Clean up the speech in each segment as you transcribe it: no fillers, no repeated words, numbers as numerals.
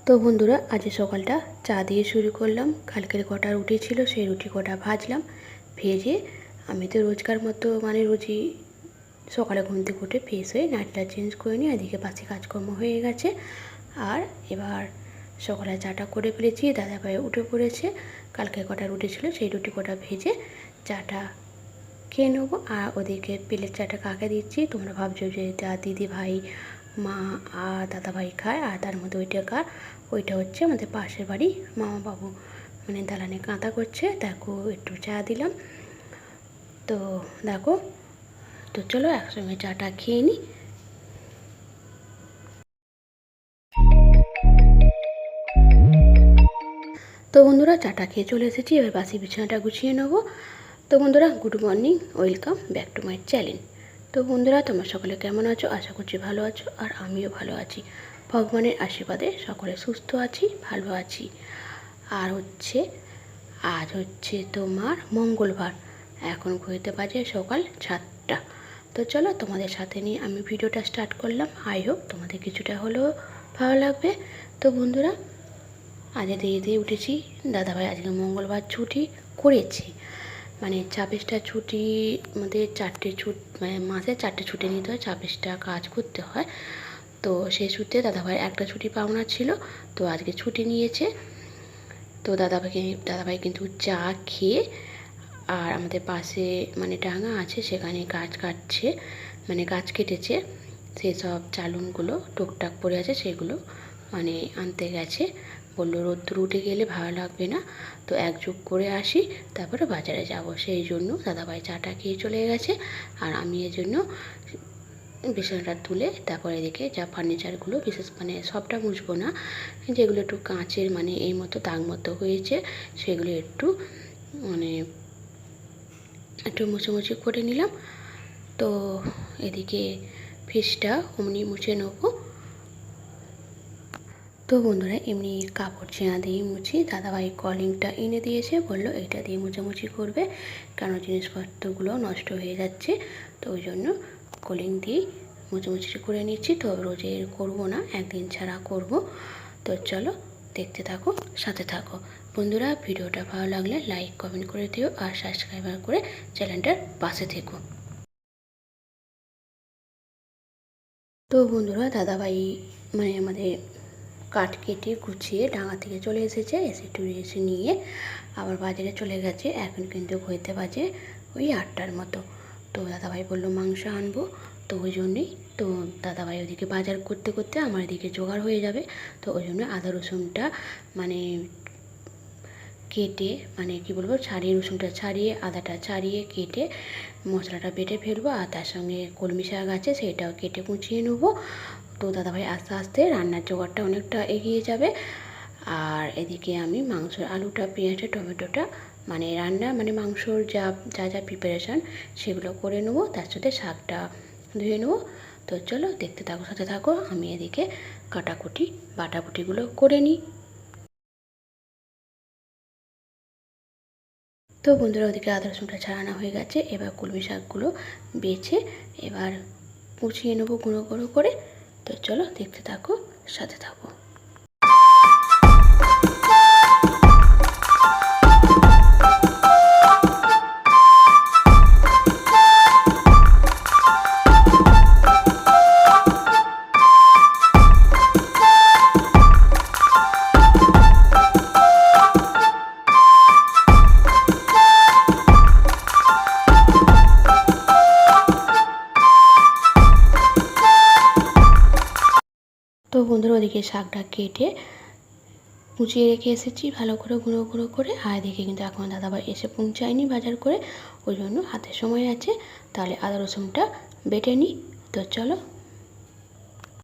তো বন্ধুরা, আজ সকালটা চা দিয়ে শুরু করলাম। কালকের কটা রুটি ছিল, সেই রুটি কটা ভাজলাম। ভেজে আমি তো রোজকার মতো রোজই সকালে ঘুম থেকে উঠে ফ্রেশ হয়ে নাইটটা চেঞ্জ করে নিই। এদিকে বাসি কাজকর্ম হয়ে গেছে। আর এবার সকালে চাটা করে ফেলেছি, দাদাভাই উঠে পড়েছে। কালকে কটা রুটি ছিল, সেই রুটি কটা ভেজে চাটা খেয়ে নেবো। আর ওদিকে পেলের চাটা কাকে দিচ্ছি, তোমরা ভাবছো যে দিদি ভাই মা আর দাদাভাই খায়, আর তার মধ্যে ওইটা কার? ওইটা হচ্ছে আমাদের পাশের বাড়ি মামা বাবু, দালানে কাঁথা করছে। দেখো একটু চা দিলাম। তো দেখো, তো চলো একসঙ্গে চাটা খেয়ে নিই। তো বন্ধুরা, চাটা খেয়ে চলে এসেছি, এবার বাসি বিছানাটা গুছিয়ে নেবো। তো বন্ধুরা, good morning, welcome back to my channel. তো বন্ধুরা, তোমরা সকলে কেমন আছো? আশা করছি ভালো আছো, আর আমিও ভালো আছি। ভগবানের আশীর্বাদে সকলে সুস্থ আছি, ভালো আছি। আর আজ হচ্ছে তোমার মঙ্গলবার। এখন ঘুরতে বাজে সকাল 7টা। তো চলো, তোমাদের সাথে নিয়ে আমি ভিডিওটা স্টার্ট করলাম। আই হোপ তোমাদের কিছুটা হলেও ভালো লাগবে। তো বন্ধুরা, আজ দিয়ে উঠেছি। দাদাভাই আজকে মঙ্গলবার ছুটি করেছি, 26টা ছুটি, আমাদের 4টে মাসে 4টে ছুটি নিতে হয়, 26টা কাজ করতে হয়। তো সেই সূত্রে দাদাভাই একটা ছুটি পাওনা ছিল, তো আজকে ছুটি নিয়েছে। তো দাদাভাই কিন্তু চা খেয়ে, আর আমাদের পাশে ডাঙা আছে, সেখানে গাছ কাটছে, গাছ কেটেছে। সেই সব চালুনগুলো টুকটাক পড়ে আছে, সেগুলো আনতে গেছে। বললো রোদ্দুর উঠে গেলে ভালো লাগবে না, তো একযোগ করে আসি, তারপরে বাজারে যাব। সেই জন্য দাদাভাই চাটা খেয়ে চলে গেছে, আর আমি এর জন্য বিছানাটা তুলে তারপরে এদিকে যা ফার্নিচারগুলো, বিশেষ সবটা মুছবো না, যেগুলো একটু কাঁচের এই মতো দাগ মতো হয়েছে, সেগুলো একটু একটু মুছামুছি করে নিলাম। তো এদিকে ফ্রিজটা অমনি মুছে নেবো। তো বন্ধুরা, এমনি কাপড় ছেঁড়া দিয়ে মুছি। দাদাভাই কলিংটা এনে দিয়েছে, বললো এইটা দিয়ে মুছামুছি করবে, কারণ জিনিসপত্রগুলো নষ্ট হয়ে যাচ্ছে। তো ওই জন্য কলিং দিয়েই মুছামুছি করে নিচ্ছি। তো রোজের করব না, একদিন ছাড়া করব। তো চলো দেখতে থাকো, সাথে থাকো। বন্ধুরা, ভিডিওটা ভালো লাগলে লাইক কমেন্ট করে দিও, আর সাবস্ক্রাইবার করে চ্যানেলটার পাশে থেকো। তো বন্ধুরা, দাদাভাই আমাদের কাঠ কেটে গুছিয়ে ডাঙা থেকে চলে এসেছে, এসে একটু রেসে নিয়ে আবার বাজারে চলে গেছে। এখন কিন্তু হইতে বাজে ওই 8টার মতো। তো দাদাভাই বললো মাংস আনবো, তো ওই জন্যেই তো দাদাভাই ওদিকে বাজার করতে করতে আমার এদিকে জোগাড় হয়ে যাবে। তো ওই জন্য আদা রসুনটা কেটে কি বলবো, ছাড়িয়ে, রসুনটা ছাড়িয়ে, আদাটা ছাড়িয়ে কেটে মশলাটা বেটে ফেলবো। আর তার সঙ্গে কলমি শাক আছে, সেইটাও কেটে কুচিয়ে নেবো। তো দাদাভাই আস্তে আস্তে রান্নার জোগাড়টা অনেকটা এগিয়ে যাবে। আর এদিকে আমি মাংসর আলুটা, পেঁয়াজটা, টমেটোটা রান্না মাংসর যা যা যা প্রিপারেশান, সেগুলো করে নেবো। তার সাথে শাকটা ধুয়ে নেবো। তো চলো দেখতে থাকো, সাথে থাকো। আমি এদিকে কাটাকুটি বাটাকুটিগুলো করে নিই। তো বন্ধুরা, ওদিকে আদা রসুনটা ছাড়ানো হয়ে গেছে। এবার কলমি শাকগুলো বেছে এবার কুচিয়ে নেবো গুঁড়ো গুঁড়ো করে। তো চলো দেখতে থাকো, সাথে থাকো। তো বন্ধুরা, ওদিকে শাকটা কেটে কুচিয়ে রেখে এসেছি ভালো করে গুঁড়ো গুঁড়ো করে। আর এদিকে কিন্তু এখন দাদাভাই এসে পৌঁছায়নি বাজার করে, ওই জন্য হাতে সময় আছে। তাহলে আদা রসুনটা বেটে নিই। তো চলো।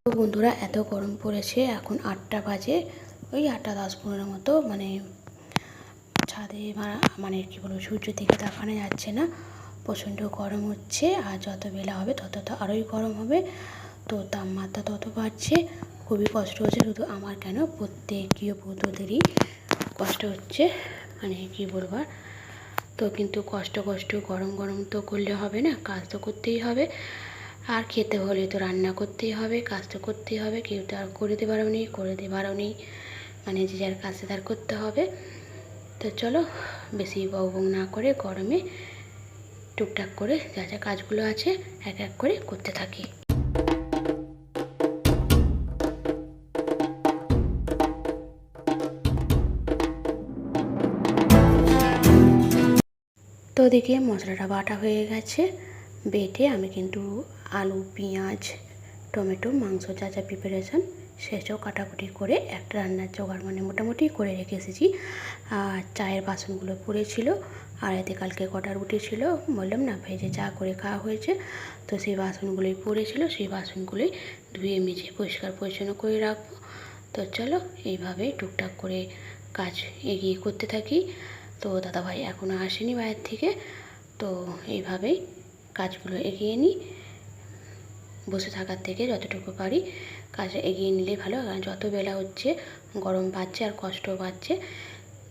তো বন্ধুরা, এত গরম পড়েছে, এখন 8টা বাজে, ওই 8টা 10-15 মতো। ছাদে কি বলবো, সূর্যের দিকে তাকানো যাচ্ছে না, প্রচণ্ড গরম হচ্ছে। আর যত বেলা হবে তত তো আরোই গরম হবে। তো তাপমাত্রা তত বাড়ছে, খুবই কষ্ট হচ্ছে। শুধু আমার কেন, প্রত্যেক গৃহবধূদেরই কষ্ট হচ্ছে, কি বলবার। তো কিন্তু কষ্ট গরম গরম তো করলে হবে না, কাজ তো করতেই হবে। আর খেতে হলে তো রান্না করতেই হবে, কাজ তো করতেই হবে। কেউ তো আর করে দিতে পারো নেই। মানে যে যার কাজ তার করতে হবে। তো চলো বেশি বকবক না করে গরমে টুকটাক করে যা যা কাজগুলো আছে এক এক করে করতে থাকি। তো ওদিকে মশলাটা বাটা হয়ে গেছে, বেটে আমি কিন্তু আলু, পেঁয়াজ, টমেটো, মাংস যা যা প্রিপারেশান সেসব কাটাকুটি করে একটা রান্নার জোগাড় মানে মোটামুটি করে রেখে এসেছি। আর চায়ের বাসনগুলো পড়েছিল, আর এতে কালকে কটা রুটি ছিল বললাম না, ভেজে চা করে খাওয়া হয়েছে। তো সেই বাসনগুলোই পড়েছিল, সেই বাসনগুলোই ধুয়ে মেজে পরিষ্কার পরিচ্ছন্ন করে রাখবো। তো চলো এইভাবেই টুকটাক করে কাজ এগিয়ে করতে থাকি। তো দাদাভাই এখনও আসেনি বাইরের থেকে, তো এইভাবেই কাজগুলো এগিয়ে নিই। বসে থাকার থেকে যতটুকু পারি কাজ এগিয়ে নিলেই ভালো, কারণ যত বেলা হচ্ছে গরম বাড়ছে আর কষ্ট বাড়ছে।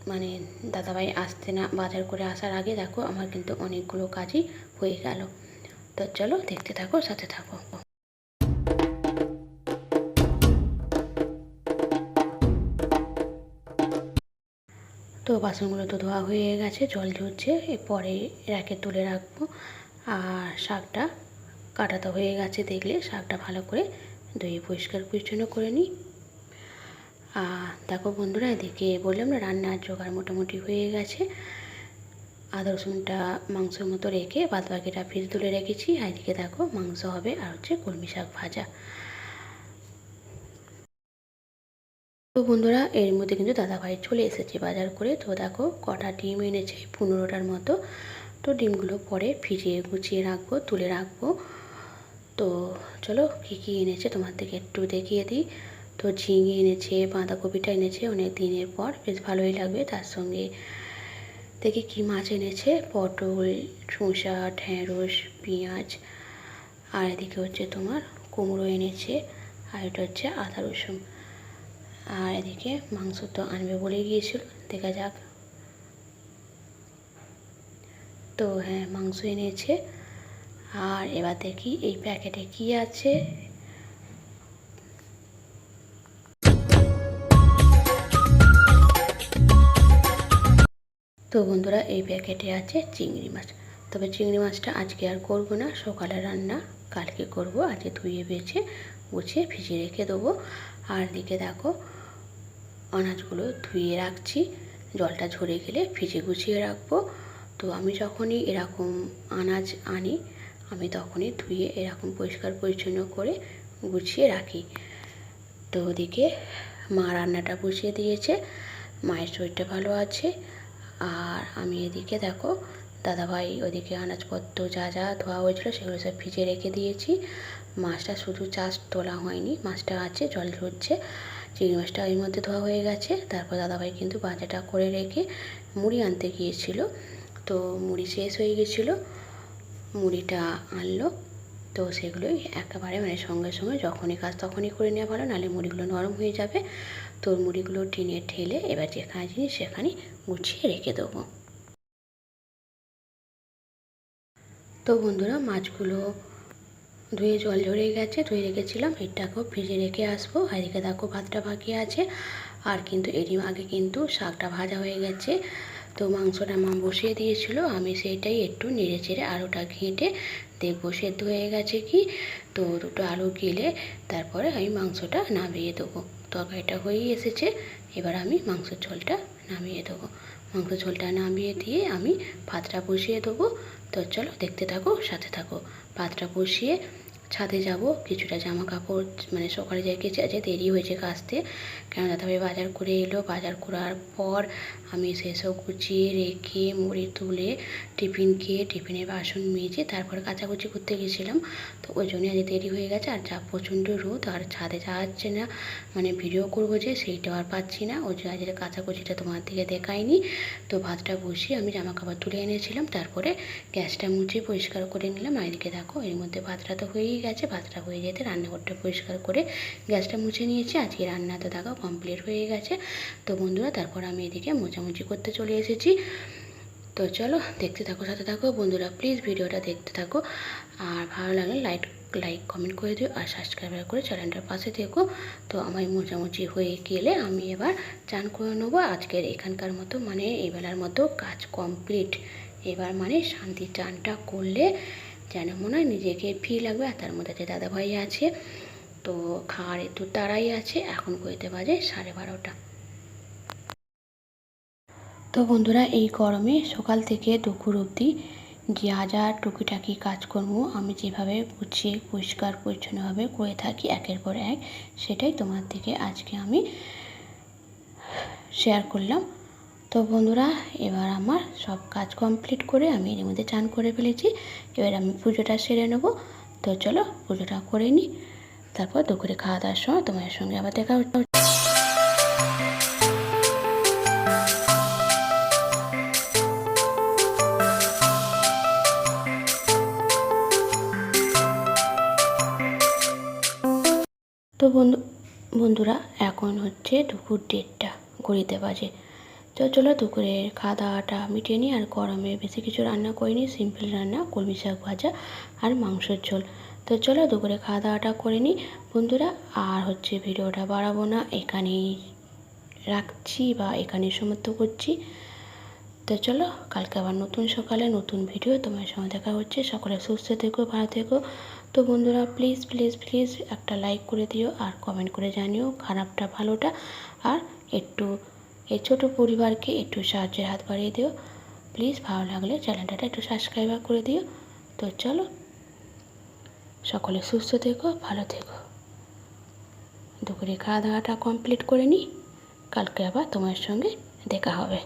মানে দাদাভাই আসতে না বাজার করে আসার আগে দেখো আমার কিন্তু অনেকগুলো কাজই হয়ে গেল। তো চলো দেখতে থাকো, সাথে থাকো। তো বাসনগুলো তো ধোয়া হয়ে গেছে, জল ঝরছে, এরপরে র্যাকে তুলে রাখবো। আর শাকটা কাটা তো হয়ে গেছে, দেখলে শাকটা ভালো করে ধুয়ে পরিষ্কার পরিচ্ছন্ন করে নিই। দেখো বন্ধুরা, এদিকে বললাম না রান্নার জোগাড় মোটামুটি হয়ে গেছে। আদা রসুনটা মাংসের মতো রেখে বাদ বাকিটা ফ্রিজ তুলে রেখেছি। আর এদিকে দেখো মাংস হবে আর হচ্ছে কলমি শাক ভাজা। তো বন্ধুরা এর মধ্যে কিন্তু দাদাভাই চলে এসেছে বাজার করে। তো দেখো কটা ডিম এনেছে, 15টার মতো। তো ডিমগুলো পরে ভিজিয়ে গুছিয়ে রাখবো, তুলে রাখবো। তো চলো কী কী এনেছে তোমাদেরকে একটু দেখিয়ে দিই। তো ঝিঙে এনেছে, বাঁধাকপিটা এনেছে অনেক দিনের পর, বেশ ভালোই লাগবে। তার সঙ্গে দেখি কী মাছ এনেছে, পটল, শসা, ঢেঁড়স, পেঁয়াজ, আর এদিকে হচ্ছে তোমার কুমড়ো এনেছে, আর এটা হচ্ছে আদা রসুন। আর এদিকে মাংস তো আনবে বলে গিয়েছিল, দেখা যাক। তো হ্যাঁ মাংস এনেছে। আর এবার দেখি এই প্যাকেটে কি আছে। তো বন্ধুরা এই প্যাকেটে আছে চিংড়ি মাছ। তবে চিংড়ি মাছটা আজকে আর করব না, সকালে রান্না কালকে করব। আজকে ধুয়ে বেছে গুছিয়ে ভিজিয়ে রেখে দেবো। আর দিকে দেখো আনাজগুলো ধুয়ে রাখছি, জলটা ঝরে গেলে ভিজে গুছিয়ে রাখবো। তো আমি যখনই এরকম আনাজ আনি আমি তখনই ধুয়ে এরকম পরিষ্কার পরিচ্ছন্ন করে গুছিয়ে রাখি। তো ওদিকে মা রান্নাটা বসিয়ে দিয়েছে, মায়ের শরীরটা ভালো আছে। আর আমি এদিকে দেখো দাদাভাই ওদিকে আনাজপত্র যা যা ধোয়া হয়েছিল সেগুলো সব ভিজে রেখে দিয়েছি। মাছটা শুধু চাষ তোলা হয়নি, মাছটা আছে, জল ঝরছে। চিংড়ি মাছটা এর মধ্যে ধোয়া হয়ে গেছে। তারপর দাদাভাই কিন্তু বাজারটা করে রেখে মুড়ি আনতে গিয়েছিল। তো মুড়ি শেষ হয়ে গেছিলো, মুড়িটা আনলো। তো সেগুলোই একেবারে মানে সঙ্গে সঙ্গে যখনই কাজ তখনই করে নেওয়া ভালো, নাহলে মুড়িগুলো নরম হয়ে যাবে। তো মুড়িগুলো টিনে ঠেলে এবার যেখানে জিনিস সেখানে গুছিয়ে রেখে দেবো। তো বন্ধুরা মাছগুলো ধুয়ে জল ঝরে গেছে, ধুয়ে রেখেছিলাম, এটাকেও ভিজে রেখে আসবো। আর এদিকে দেখো ভাতটা বাকি আছে। আর কিন্তু এরই আগে কিন্তু শাকটা ভাজা হয়ে গেছে। তো মাংসটা মা বসিয়ে দিয়েছিল, আমি সেইটাই একটু নেড়ে চেড়ে আলুটা ঘেঁটে দেখবো সেদ্ধ হয়ে গেছে কি। তো দুটো আলু গেলে তারপরে আমি মাংসটা নামিয়ে দেবো। তরকারিটা হয়েই এসেছে, এবার আমি মাংসের ঝোলটা নামিয়ে দেবো। মাংসের ঝোলটা নামিয়ে দিয়ে আমি ভাতটা বসিয়ে দেবো। তো চলো দেখতে থাকো, সাথে থাকো। ভাতটা বসিয়ে ছাদে যাব, কিছুটা জামা কাপড় মানে সকালে যাই কেচে আছে, দেরি হয়েছে কাচতে, কেন দাদাভাই বাজার করে এলো। বাজার করার পর আমি সেসব গুছিয়ে রেখে মুড়ি তুলে টিফিন খেয়ে টিফিনের বাসন মেজে তারপরে কাচাকুচি করতে গেছিলাম। তো ওই জন্যই আজ দেরি হয়ে গেছে। আর যা প্রচণ্ড রোদ, আর ছাদে যাওয়া যাচ্ছে না, মানে ভিডিও করবো যে সেইটাও আর পাচ্ছি না, ওই জন্য আজ কাচাকুচিটা তোমার দিকে দেখায়নি। তো ভাতটা বসিয়ে আমি জামা কাপড় তুলে এনেছিলাম, তারপরে গ্যাসটা মুছে পরিষ্কার করে নিলাম। আর এদিকে দেখো এর মধ্যে ভাতটা তো হয়েই গেছে, ভাতটা হয়ে যেতে রান্নাঘরটা পরিষ্কার করে গ্যাসটা মুছে নিয়েছি। আজকে রান্না তো দেখো কমপ্লিট হয়ে গেছে। তো বন্ধুরা তারপর আমি এদিকে মোছামুছি করতে চলে এসেছি। তো চলো দেখতে থাকো, সাথে থাকো বন্ধুরা, প্লিজ ভিডিওটা দেখতে থাকো। আর ভালো লাগলে লাইক কমেন্ট করে দিও আর সাবস্ক্রাইব করে চ্যানেলটার পাশে থেকো। তো আমার মোছামুছি হয়ে গেলে আমি এবার চান করে নেবো। আজকের এখানকার মতো মানে এই বেলার মতো কাজ কমপ্লিট। এবার মানে শান্তি চানটা করলে যেন মনে হয় নিজেকে ফ্রি লাগবে। আর তার মধ্যে যে দাদাভাই আছে তো খাওয়ার একটু তাড়াই আছে, এখন করতে বাজে 12:30। তো বন্ধুরা এই গরমে সকাল থেকে দুপুর অবধি যা যা টুকিটাকি কাজকর্ম আমি যেভাবে গুছিয়ে পরিষ্কার পরিচ্ছন্নভাবে করে থাকি একের পর এক, সেটাই তোমার থেকে আজকে আমি শেয়ার করলাম। তো বন্ধুরা এবার আমার সব কাজ কমপ্লিট করে আমি এর মধ্যে চান করে ফেলেছি। এবার আমি পুজোটা সেরে নেব। তো চলো পুজোটা করে নিই, তারপর দুপুরে খাওয়া দাওয়ার সময় তোমার সঙ্গে আবার দেখা হচ্ছে। তো বন্ধুরা এখন হচ্ছে দুপুর 1:30 ঘড়িতে বাজে। তো চলো দুপুরের খাওয়া দাওয়াটা মিটিয়ে নিই। আর গরমে বেশি কিছু রান্না করিনি, সিম্পল রান্না, কলমি শাক ভাজা আর মাংসের ঝোল। তো চলো দুপুরে খাওয়া দাওয়াটা করে নিই বন্ধুরা। আর হচ্ছে ভিডিওটা বাড়াবো না, এখানেই রাখছি বা এখানেই সমাপ্ত করছি। তো চলো কালকে আবার নতুন সকালে নতুন ভিডিও তোমার সঙ্গে দেখা হচ্ছে। সকলে সুস্থ থেকো, ভালো থেকো। তো বন্ধুরা প্লিজ প্লিজ প্লিজ একটা লাইক করে দিও আর কমেন্ট করে জানিও খারাপটা ভালোটা। আর একটু এই ছোটো পরিবারকে একটু সাহায্যের হাত বাড়িয়ে দিও প্লিজ। ভালো লাগলে চ্যানেলটা একটু সাবস্ক্রাইব করে দিও। তো চলো সকলে সুস্থ থেকো, ভালো থেকো। দুপুরে খাওয়া দাওয়াটা কমপ্লিট করে নিই, কালকে আবার তোমার সঙ্গে দেখা হবে।